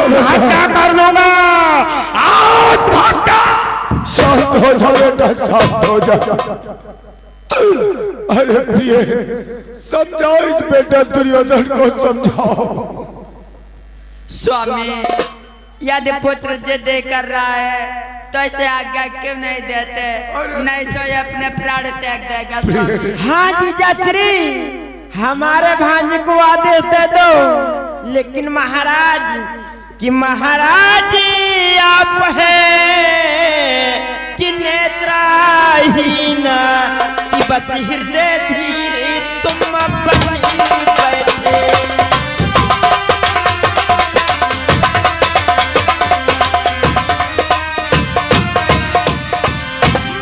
हत्या कर दूंगा। आज भाग जा। शांत हो जा बेटा, शांत हो जा। अरे प्रिय, समझाओ इस बेटा दुर्योधन को, समझाओ। स्वामी, यदि पुत्र जिद कर रहा है तो ऐसे आज्ञा क्यों नहीं देते? नहीं तो ये अपने प्राण त्याग देगा स्वामी। हाँ जीजाश्री, हमारे भांजे को आदेश दे दो। लेकिन महाराज कि महाराज आप हैं कि नेत्रहीन, कि बस हृदय धीरे तुम बनी बैठे।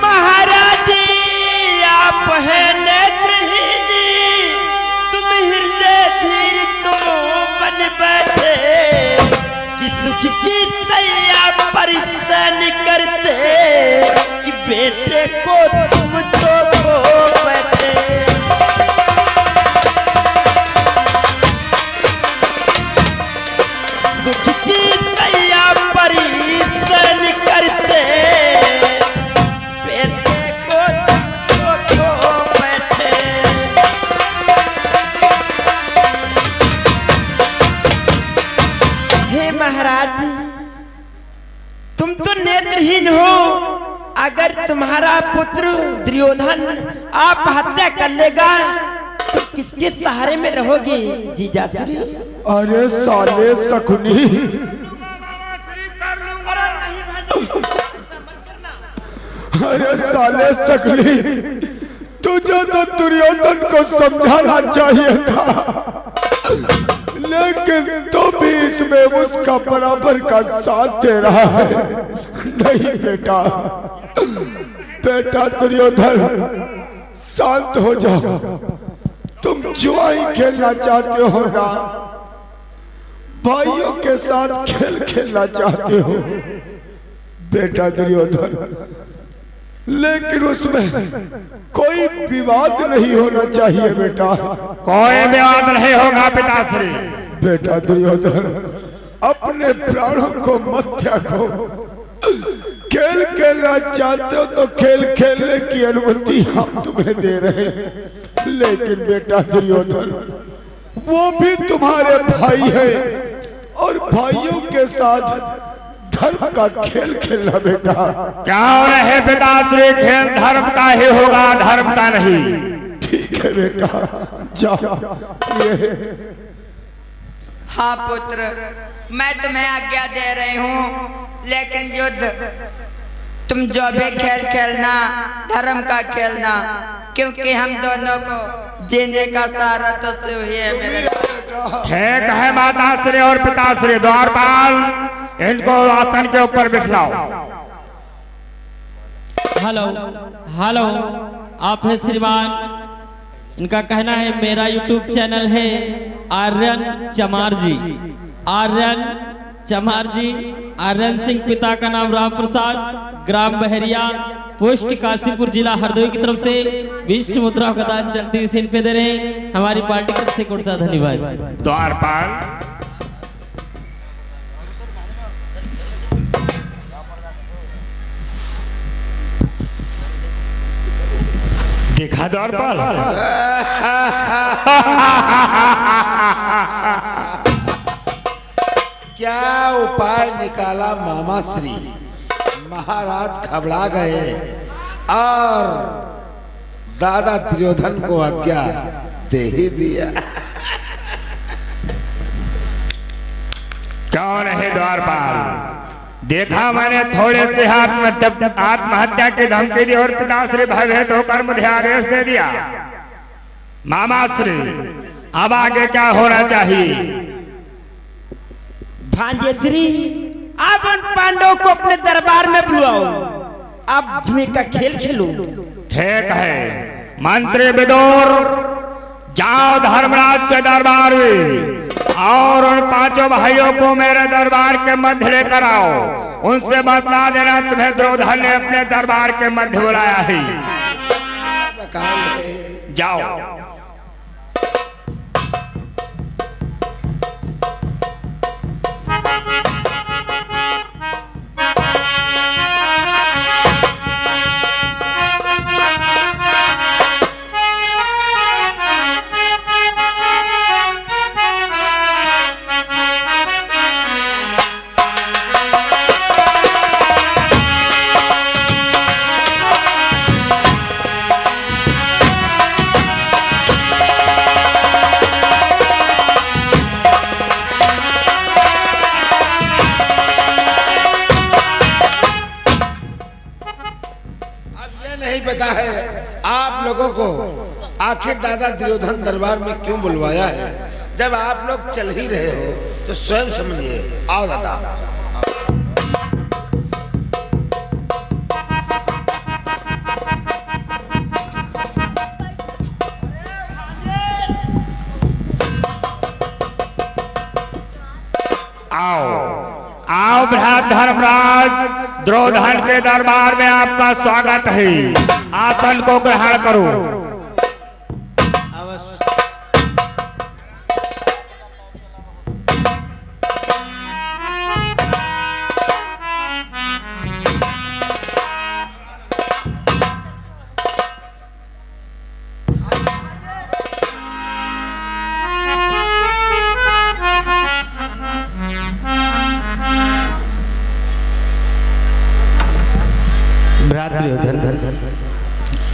महाराज आप हैं नेत्रहीन, तुम हृदय धीर तुम बन बैठे। कि सुख की सैया परिसन करते, कि बेटे को तुम तो खो बैठे। सुख की सैया परिसन करते, बेटे को तुम तो खो बैठे। हे महाराज, तुम तो नेत्रहीन हो। अगर तुम्हारा पुत्र दुर्योधन आप हत्या कर लेगा तो किसके सहारे में रहोगे जीजाश्री? अरे साले शकुनी, अरे साले शकुनी, तुझे तो दुर्योधन को समझाना चाहिए था, लेकिन तो भी इसमें उसका बराबर का साथ दे रहा है। नहीं बेटा, बेटा दुर्योधन, शांत हो जाओ। तुम जुआई खेलना चाहते हो ना, भाइयों के साथ खेल खेलना चाहते हो बेटा दुर्योधन, लेकिन उसमें कोई विवाद नहीं होना चाहिए बेटा। कोई विवाद नहीं होगा पिताश्री। बेटा दुर्योधन, अपने प्राणों को मत त्यागो। खेल खेलना चाहते हो तो खेल खेलने की अनुमति हम तुम्हें दे रहे हैं, लेकिन बेटा दुर्योधन, वो भी तुम्हारे भाई है और भाइयों के साथ धर्म का खेल खेलना बेटा। क्या हो रहे पिताश्री, खेल धर्म का ही होगा, धर्म का नहीं। ठीक है बेटा, जाओ। हाँ पुत्र, मैं तुम्हें आज्ञा दे रही हूँ, लेकिन युद्ध तुम जो भी खेल खेलना, धर्म का खेलना, क्योंकि हम दोनों को जीने का सहारा तो तू ही है मेरे। ठीक है माताश्री और पिताश्री, द्वारपाल इनको आसन के ऊपर बिठलाओ। हेलो हेलो, आप है श्रीमान। इनका कहना है मेरा यूट्यूब चैनल है आर्यन चमार जी, आर्यन चमार जी, आर्यन सिंह, पिता का नाम राम प्रसाद, ग्राम बहरिया, पोस्ट काशीपुर, जिला हरदोई की तरफ से 20 मुद्राओं का दान चलती सीन पे दे रहे हैं। हमारी पार्टी की तरफ से कोट सा धन्यवाद। द्वारपाल देखा, द्वारपाल क्या उपाय निकाला मामा श्री। महाराज घबरा गए और दादा दुर्योधन को आज्ञा दे ही दिया। कौन है द्वारपाल? देखा मैंने थोड़े से आत्महत्या की धमकी दी और पिताश्री भयभीत होकर मुझे आदेश दे दिया। मामाश्री, अब आगे क्या होना चाहिए? भांजेश्री, आप उन पांडवों को अपने दरबार में बुलाओ, आप जुए का खेल खेलो। ठीक है मंत्री विदुर, जाओ धर्मराज के दरबार में और उन पांचों भाइयों को मेरे दरबार के मध्य लेकर आओ। उनसे बतला देना तुम्हें द्रोधन ने अपने दरबार के मध्य बुलाया है। जाओ। लगता है आप लोगों को आखिर दादा दुर्योधन दरबार में क्यों बुलवाया है? जब आप लोग चल ही रहे हो तो स्वयं समझिए। आओ दादा। आओ आओ भ्रात धर्मराज द्रोधन के दरबार में आपका स्वागत है। आसन को ग्रहण करो।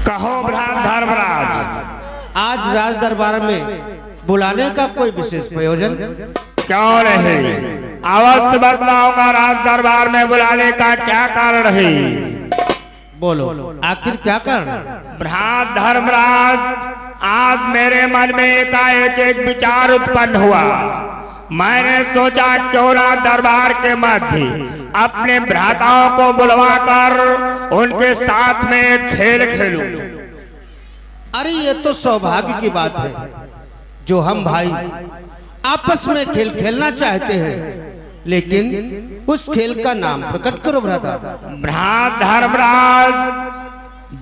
कहो भ्रात धर्मराज, आज राज दरबार में बुलाने का कोई विशेष प्रयोजन? क्यों नहीं, अवश्य बतलाऊंगा। राज दरबार में बुलाने का क्या कारण है? बोलो, आखिर क्या कारण है? भ्रात धर्मराज, आज मेरे मन में एकाएक एक विचार उत्पन्न हुआ। मैंने सोचा क्यों ना दरबार के मध्य अपने भ्राताओं को बुलवाकर उनके साथ में एक खेल खेलूं। अरे ये तो सौभाग्य की बात है जो हम भाई आपस में खेल खेलना चाहते हैं, लेकिन उस खेल का नाम प्रकट करो भ्राता। भ्रात धर्मराज,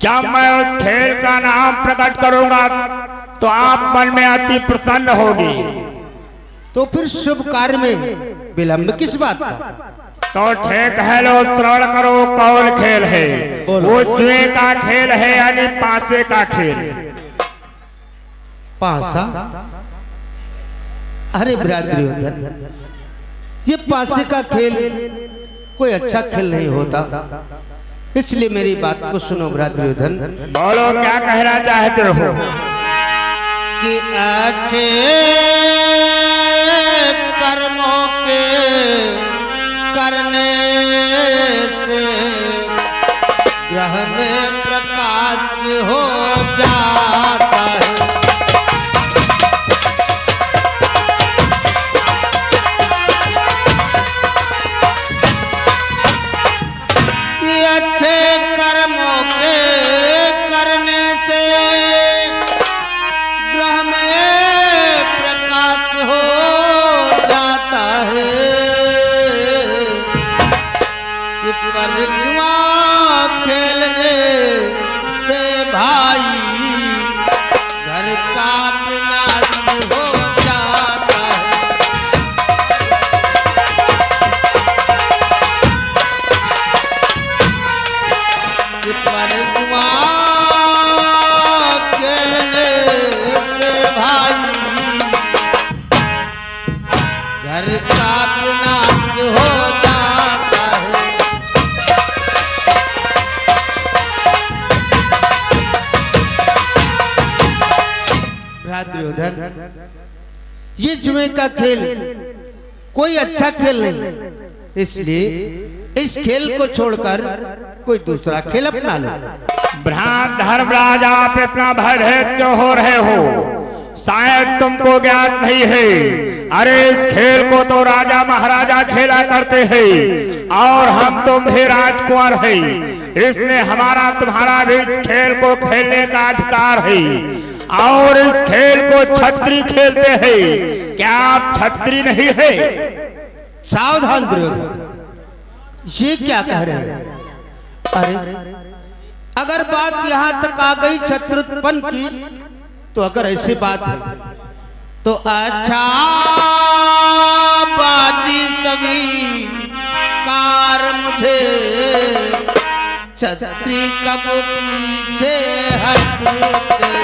जब मैं उस खेल का नाम प्रकट करूंगा तो आप मन में अति प्रसन्न होगी। तो फिर शुभ कार्य में विलंब किस बात का? तो ठीक है, लो श्रवण करो। कौन खेल है? वो जुए का खेल है, यानी पासे का खेल। पासा? अरे भ्रात दुर्योधन, ये पासे का खेल कोई अच्छा खेल नहीं होता, इसलिए मेरी बात को सुनो भ्रात दुर्योधन। बोलो, क्या कहना चाहते हो? कि अच्छे कर्मों के करने से ग्रह में प्रकाश हो जाता है। कि अच्छे कर्मों के करने से ग्रह में प्रकाश हो जाता है। कि परजुआ खेलने से भाई घर का विनाश हो जाता है। कि परजुआ खेलने से भाई घर का विनाश हो जाता है। भ्रात दुर्योधन, ये जुए का खेल कोई अच्छा खेल नहीं, इसलिए इस खेल को छोड़कर कोई दूसरा खेल अपना लो। भ्रात धर्मराज, आप इतना भयभीत क्यों हो रहे हो? शायद तुमको ज्ञात नहीं है। अरे इस खेल को तो राजा महाराजा खेला करते हैं और हम तुम भी राजकुमार हैं, इसलिए हमारा तुम्हारा भी इस खेल को खेलने का अधिकार है। और इस खेल को छत्री खेलते हैं। क्या आप छत्री नहीं है? सावधान दुर्योधन, ये क्या कह रहे हैं? अरे अगर बात यहाँ तक आ गई शत्रुत्पन्न की, तो अगर ऐसी बात है तो अच्छा बाजी सभी कार मुझे छत्री कब पीछे हटते हैं।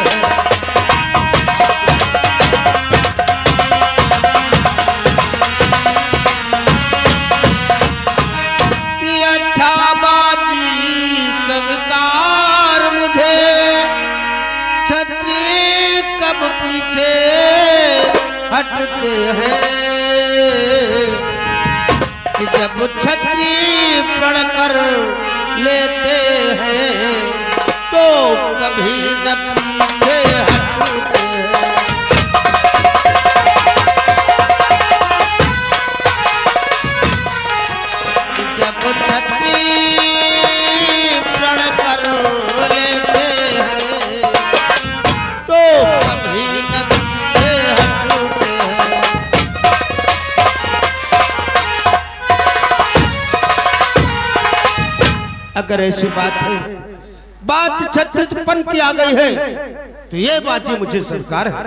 कि अच्छा बाजी स्वीकार मुझे छत्री कब पीछे हटते हैं। कि जब छत्री प्रण कर लेते हैं तो कभी न पीछे हटते हैं। जब छत्री प्रण कर लेते हैं तो कभी न पीछे हटते हैं। अगर ऐसी बात है, बात छत्रपन की आ गई है, तो ये बाजी मुझे स्वीकार है।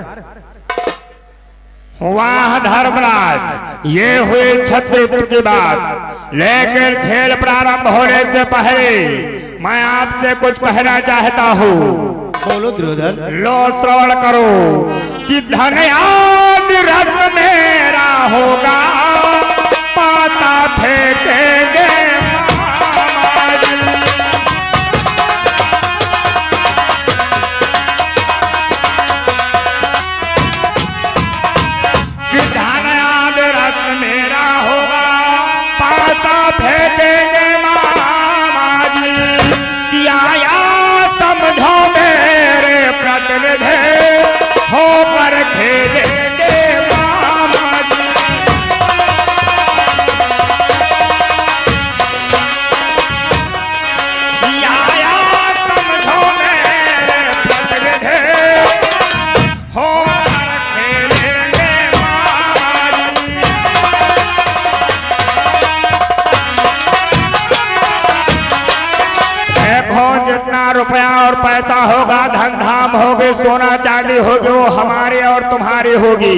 वाह धर्मराज, ये हुई छत्रपति की बात, लेकिन खेल प्रारंभ होने से पहले मैं आपसे कुछ कहना चाहता हूँ। बोलो दुर्योधन। लो श्रवण करो कि धन आदि रत्न मेरा होगा, पाता फेंकेंगे मामाजी। कि धन आदि रत्न मेरा होगा, पाता फेंकेंगे मामाजी। किया या समझो मेरे प्रतिनिधि, होकर खेलेंगे मामाजी। किया या समझो मेरे प्रतिनिधि, होकर खेलेंगे मामाजी। देखो जितना रुपया और पैसा होगा, धन धाम होगी, सोना चांदी होगी, वो हमारी और तुम्हारी होगी,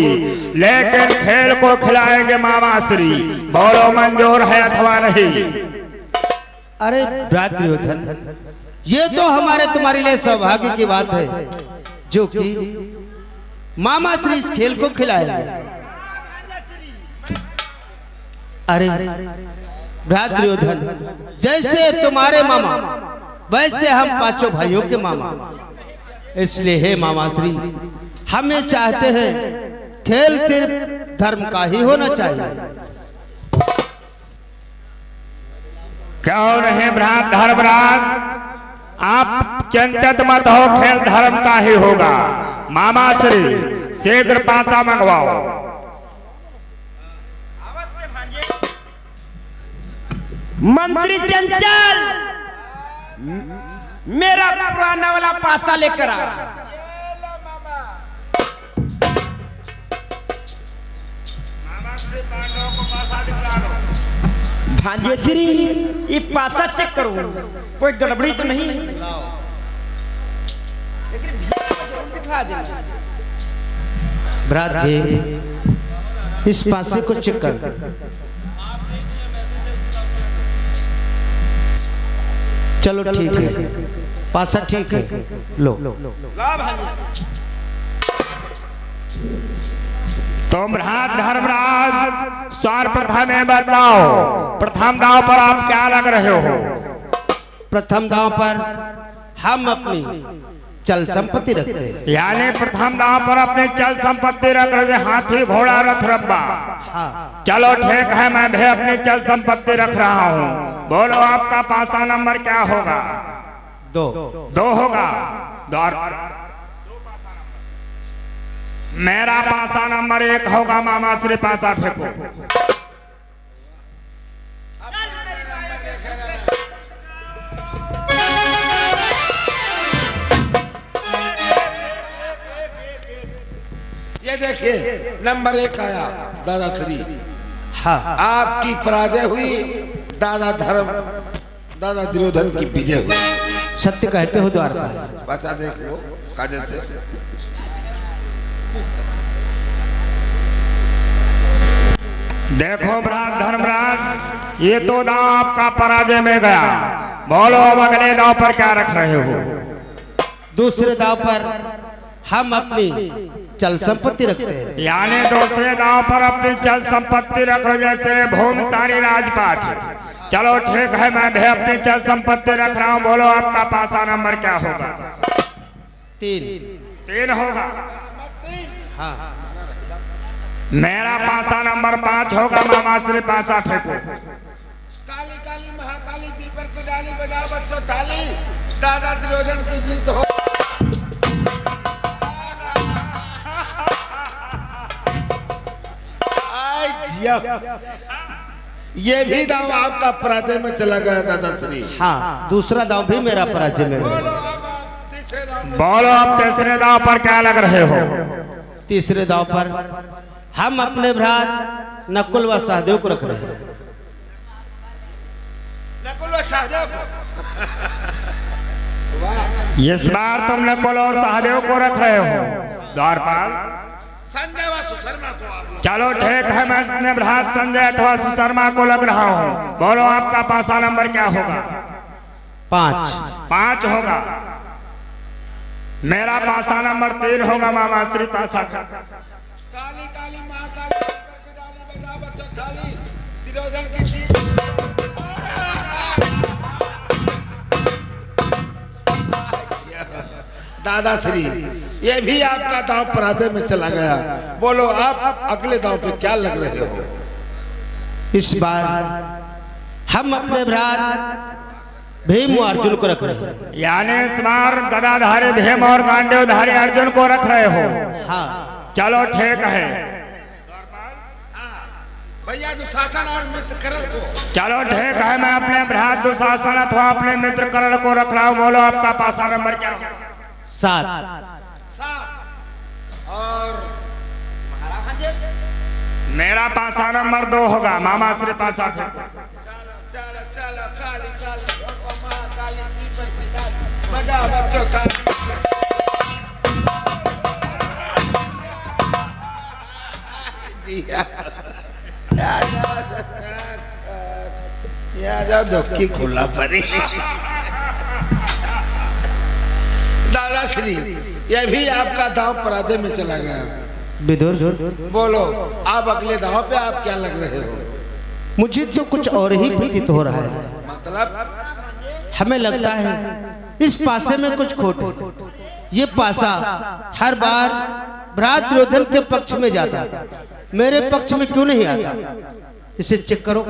लेकिन खेल को खिलाएंगे मामा श्री। बोलो मंजूर है अथवा नहीं? अरे दुर्योधन, ये तो हमारे तुम्हारे लिए सौभाग्य की बात है, जो कि मामा श्री इस खेल को खिलाएंगे। अरे दुर्योधन, जैसे तुम्हारे मामा वैसे हम पांचों भाइयों के मामा, इसलिए हे मामा श्री, हमें चाहते हैं खेल सिर्फ धर्म का ही होना चाहिए। क्यों नहीं भ्रात धर्मराज, आप चिंतित मत हो, खेल धर्म का ही होगा। मामा श्री शीघ्र पासा मंगवाओ। मंत्री चंचल, मेरा पुराना वाला पासा लेकर आ। भांजे श्री, ये पासा चेक करो, कोई गड़बड़ी तो नहीं? दिखा दे। भ्रात इस पासे को चेक कर। चलो ठीक है, पासा ठीक है, लो। तुम भ्रात धर्मराज सर्वप्रथम में बताओ, प्रथम दांव पर आप क्या लग रहे हो? प्रथम दांव पर हम अपनी चल संपत्ति रखते हैं। यानी प्रथम दांव पर अपनी चल संपत्ति रख रहे हैं, हाथी घोड़ा रथ रब्बा। हाँ। चलो ठीक है, मैं भी अपनी चल संपत्ति रख रहा हूँ। बोलो आपका पासा नंबर क्या होगा? 2 होगा। मेरा पासा नंबर 1 होगा। मामा श्री पासा फेंको। ये देखिए नंबर 1 आया दादा श्री। हाँ। आपकी पराजय हुई, दादा दुर्योधन की विजय हुई। सत्य कहते हो द्वारपाल। पासा देख लो कागज से। देखो भ्रात धर्मराज, ये तो दांव आपका पराजय में गया। बोलो अब अगले दांव पर क्या रख रहे हो? दूसरे दांव पर हम अपनी चल संपत्ति रखते हैं। यानी दूसरे दांव पर अपनी चल संपत्ति रख रहे, जैसे भूमि सारी राजपाट। चलो ठीक है, मैं भी अपनी चल संपत्ति रख रहा हूँ। बोलो आपका पासा नंबर क्या होगा? 3 होगा। हाँ। मेरा पासा नंबर 5 होगा। मामा श्री पासा फेंको। काली काली महाकाली पीपर की डाली बजाओ बच्चों ताली। दादा दुर्योधन की जीत हो। आय जिया, ये भी दाव आपका पराजय में चला गया दादाश्री। हाँ, दूसरा दाव भी मेरा पराजय में गया। बोलो अब आप तीसरे दाव में। बोलो आप तीसरे दाव पर क्या लग रहे हो? तीसरे दाव पर हम अपने भ्रात नकुल व सहदेव को रख रहे हैं। नकुल व सहदेव को? इस बार तुम नकुल और सहदेव को रख रहे हो द्वारपाल? संजय व सुशर्मा को आप लोग। चलो ठीक है, मैं अपने भ्रात संजय अथवा सुशर्मा को लग रहा हूँ। बोलो आपका पासा नंबर क्या होगा? 5। 5 होगा। मेरा पासा नंबर 3 होगा मामा श्री पासा का। काली काली माँ काली करके डाले बजा बच्चों थाली, दुर्योधन की जीत। दादाश्री, ये भी आपका दाव पराजय में चला गया। बोलो आप अगले दाव पे क्या लग रहे हो? इस बार हम अपने भ्रात भीम और अर्जुन को रख रहे हैं। यानी इस बार गदाधारी भीम और गांडीवधारी अर्जुन को रख रहे हो? हाँ। चलो ठीक है। भैया दुशासन और मित्र करण को। चलो ठीक है, मैं अपने भ्रात दुशासन अथवा अपने मित्र करण को रख रहा हूँ। बोलो आपका पासा नंबर क्या होगा? 7। और मेरा पासा नंबर 2 होगा मामा श्री पासा फिर। चलो चलो चलो काली काली माँ काली की पर पिता बजा बच्चों काली। जी या जाओ धोखी खुला परी। दादाश्री, यह भी आपका दाव पराजय में चला गया। विदुर, बोलो आप अगले दाव पे आप क्या लग रहे हो? मुझे तो कुछ और ही प्रतीत हो रहा है। मतलब हमें लगता है इस पासे में कुछ खोट है। ये पासा हर बार भ्रात दुर्योधन के पक्ष में जाता है, मेरे पक्ष में क्यों नहीं आता? इसे चेक करो,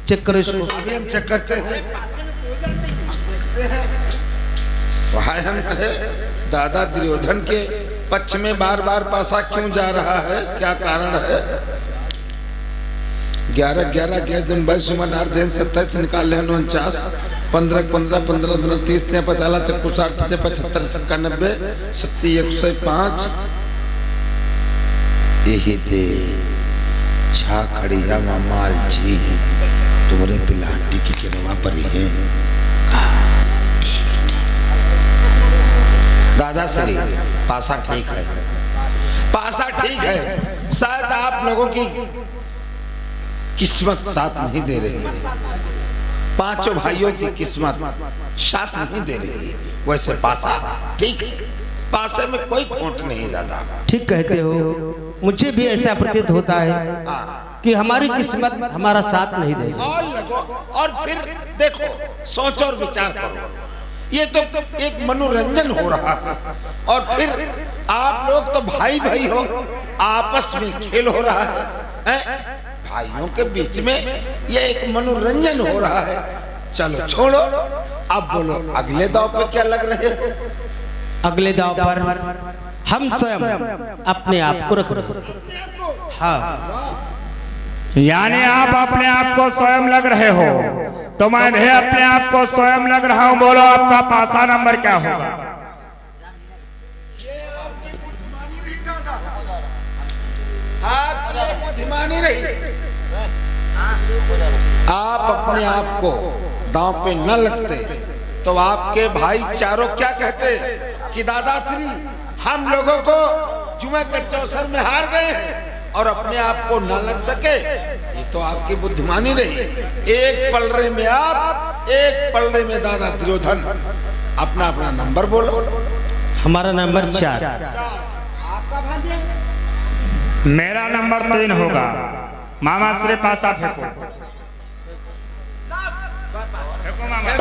चेक करो इसको। अभी हम चेक करते हैं। वहाँ हम कहे दादा दुर्योधन के पक्ष में बार बार पासा क्यों जा रहा है, क्या कारण है? 11-11 के दिन 22 27 निकाल ले 49 15 15 15 30 45 60 75 90 70 105 यही दे छा खड़िया मामाल जी तुम्हारे पिलाटी की किरवा पर ही है। दादाश्री, पासा ठीक है, पासा ठीक है। शायद आप लोगों की किस्मत साथ नहीं दे रही है, पांचों भाइयों की किस्मत साथ नहीं दे रही है। वैसे पासा ठीक है, पासे में कोई खोट नहीं दादा। ठीक कहते हो, मुझे भी ऐसा प्रतीत होता है कि हमारी किस्मत हमारा साथ नहीं दे रही। और लगो और फिर देखो, सोचो और विचार करो। ये तो एक मनोरंजन हो रहा है और फिर आप लोग तो भाई भाई हो, आपस में खेल हो रहा है, भाइयों के बीच में ये एक मनोरंजन हो रहा है। चलो छोड़ो, अब बोलो अगले दाव पे क्या लग रहे हो? अगले दाव पर हम स्वयं अपने आप को रख रहे हैं। हाँ, यानी आप अपने आप को स्वयं लग रहे हो, तो मैं भी अपने आप को स्वयं लग रहा हूँ। बोलो आपका पासा नंबर क्या होगा? ये आपकी बुद्धिमानी रही दादा, आपकी बुद्धिमानी रही। आप अपने आप को दांव पे न लगते तो आपके भाई चारों क्या कहते कि दादाश्री हम लोगों को जुमे के चौसर में हार गए हैं और अपने आप को न लग सके। ये तो आपकी बुद्धिमानी रही। एक पलड़े में आप, एक पलड़े में दादा दुर्योधन। अपना अपना नंबर बोलो। हमारा नंबर 4। मेरा नंबर 3 होगा। मामा श्री पासा फेंको, फेंको मामा।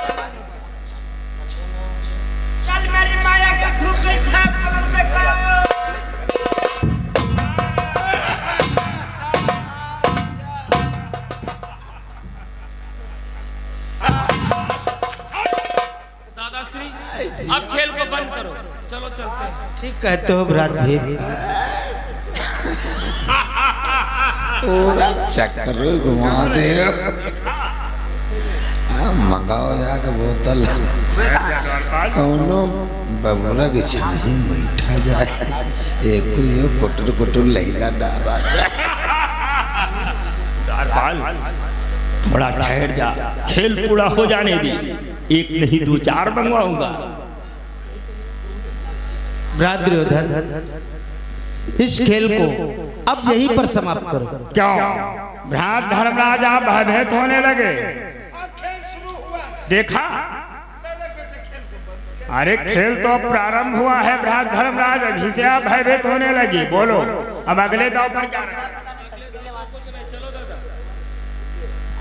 चल मेरी माया के धूप से छाप पलट देखो। अब खेल को बंद करो, चलो चलते हैं। ठीक कहते हो भ्रात भीम। पूरा चक्कर घुमा दे। मंगाओ यार बोतल, कौनो बबूरा के छाही बैठा जाए, एक ये कुटर कुटर लैला डाला जाए। थोड़ा ठहर जा, खेल पूरा हो जाने दे, एक नहीं 2-4 मंगवाऊंगा। भ्रात दुर्योधन, इस खेल को अब यहीं पर समाप्त करो। क्यों भ्रात धर्मराज आप भयभीत होने लगे? देखा, अरे खेल तो अब प्रारंभ हुआ है भ्रात धर्मराज, अभी से आप भयभीत होने लगी। बोलो अब अगले दांव पर क्या रहा?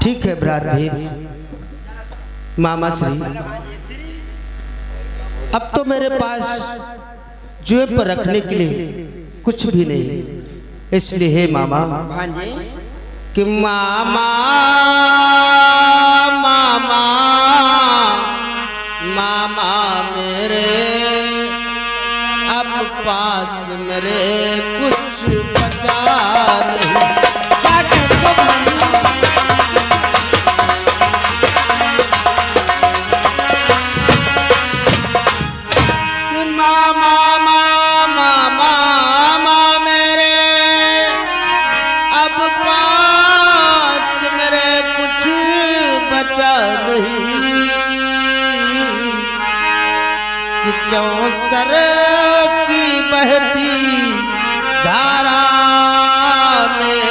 ठीक है भ्रात भीम। मामा श्री, अब तो मेरे पास जुए पर रखने के लिए कुछ भी नहीं, इसलिए हे मामा भांजे कि मामा मामा मामा मेरे, अब पास मेरे कुछ बचा नहीं। मामा मामा मामा मेरे, अब पास मेरे कुछ बचा नहीं। कि चौसर की बहती धारा में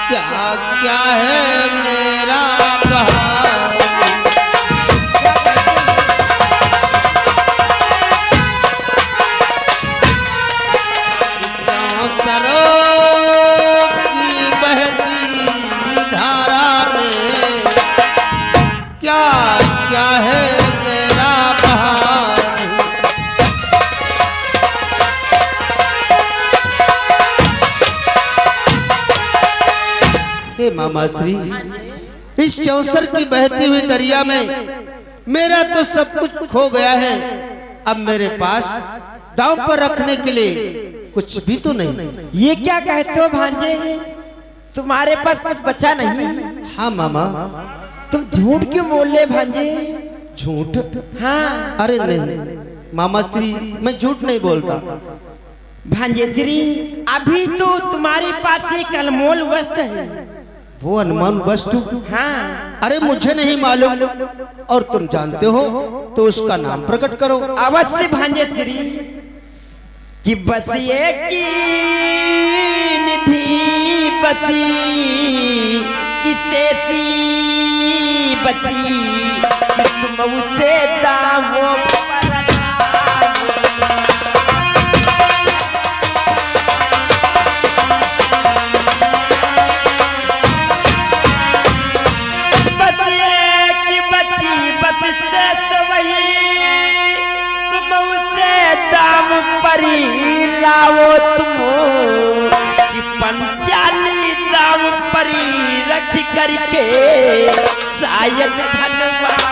क्या क्या है मेरा बहार। की बहती धारा में क्या क्या है मेरा बहार। हे मामा श्री, इस चौसर की बहती हुई दरिया में मेरा तो सब कुछ खो गया है। अब मेरे पास दांव पर रखने के लिए कुछ भी तो नहीं। ये क्या कहते हो भांजे, तुम्हारे पास कुछ बचा नहीं? हाँ मामा। तुम झूठ क्यों बोल रहे भांजे? झूठ? हाँ। अरे नहीं मामा श्री, मैं झूठ नहीं बोलता। भांजे श्री, अभी तो तुम्हारे पास एक अनमोल वस्तु है। वो अनमोल वस्तु? हाँ। अरे मुझे नहीं मालूम, और तुम जानते हो तो उसका नाम प्रकट करो। अवश्य भांजे श्री, कि बस एक की निधि बसी, किसे सी बची, कि तुम उसे दावों पर लगाओ। बस एक की बची, बस शेष वही, तुम उसे दाम परी लाओ तुम, कि 45 दाम परी रख करके शायद धनवान